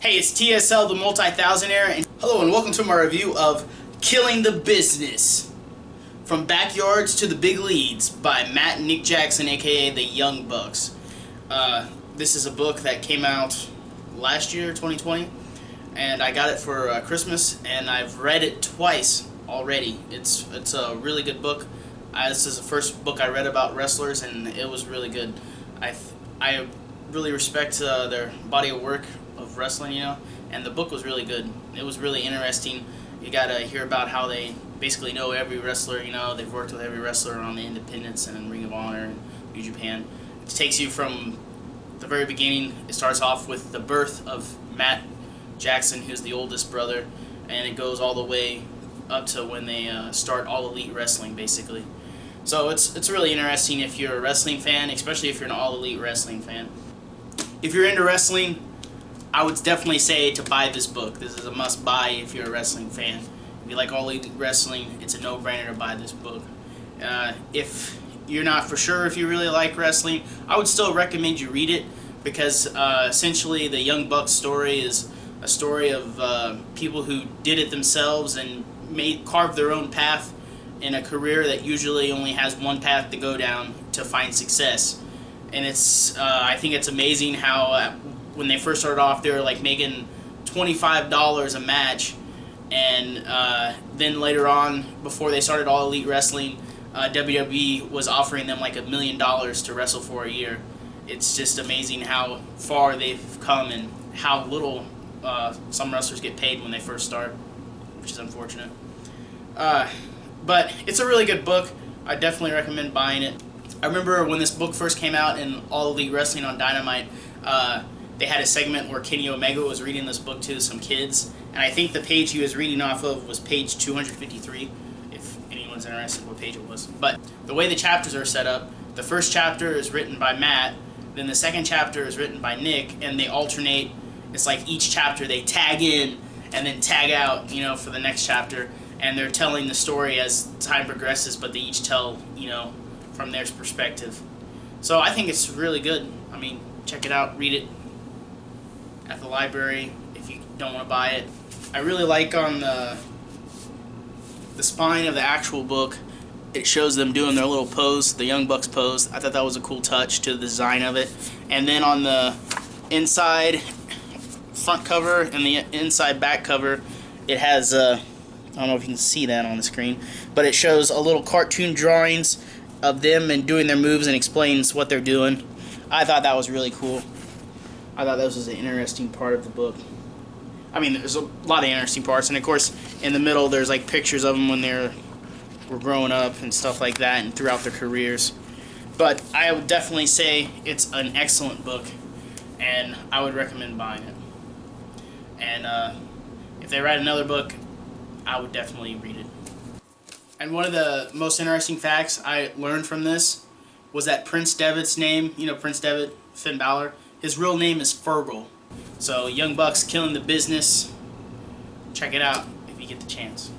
Hey, it's TSL, the multi-thousandaire, and hello and welcome to my review of Killing the Business, From Backyards to the Big Leads by Matt and Nick Jackson, aka the Young Bucks. This is a book that came out last year, 2020, and I got it for Christmas, and I've read it twice already. It's a really good book. This is the first book I read about wrestlers, and it was really good. I really respect their body of work of wrestling, and the book was really good. It was really interesting. You gotta hear about how they basically know every wrestler, they've worked with every wrestler on the Independents and Ring of Honor and New Japan. It takes you from the very beginning. It starts off with the birth of Matt Jackson, who's the oldest brother, and it goes all the way up to when they start All Elite Wrestling, basically. So it's really interesting if you're a wrestling fan, especially if you're an All Elite Wrestling fan. If you're into wrestling, I would definitely say to buy this book. This is a must-buy if you're a wrestling fan. If you like All Elite Wrestling, it's a no-brainer to buy this book. If you're not for sure if you really like wrestling, I would still recommend you read it, because essentially the Young Bucks story is a story of people who did it themselves and carved their own path in a career that usually only has one path to go down to find success. And I think it's amazing how when they first started off, they were like making $25 a match, and then later on, before they started All Elite Wrestling, WWE was offering them like $1 million to wrestle for a year. It's just amazing how far they've come and how little some wrestlers get paid when they first start, which is unfortunate. But it's a really good book. I definitely recommend buying it. I remember when this book first came out in All Elite Wrestling on Dynamite, they had a segment where Kenny Omega was reading this book to some kids, and I think the page he was reading off of was page 253, if anyone's interested what page it was. But the way the chapters are set up, the first chapter is written by Matt, then the second chapter is written by Nick, and they alternate. It's like each chapter they tag in and then tag out, for the next chapter, and they're telling the story as time progresses, but they each tell, from their perspective. So I think it's really good. I mean, check it out, read it at the library if you don't want to buy it. I really like on the spine of the actual book, it shows them doing their little pose, the Young Bucks pose. I thought that was a cool touch to the design of it. And then on the inside front cover and the inside back cover, it has I don't know if you can see that on the screen, but it shows a little cartoon drawings of them and doing their moves and explains what they're doing. I thought that was really cool. I thought this was an interesting part of the book. I mean, there's a lot of interesting parts, and of course, in the middle, there's like pictures of them when they were growing up and stuff like that, and throughout their careers. But I would definitely say it's an excellent book, and I would recommend buying it. And if they write another book, I would definitely read it. And one of the most interesting facts I learned from this was that Prince Devitt's name, Prince Devitt, Finn Balor, his real name is Fergal. So Young Bucks Killing the Business. Check it out if you get the chance.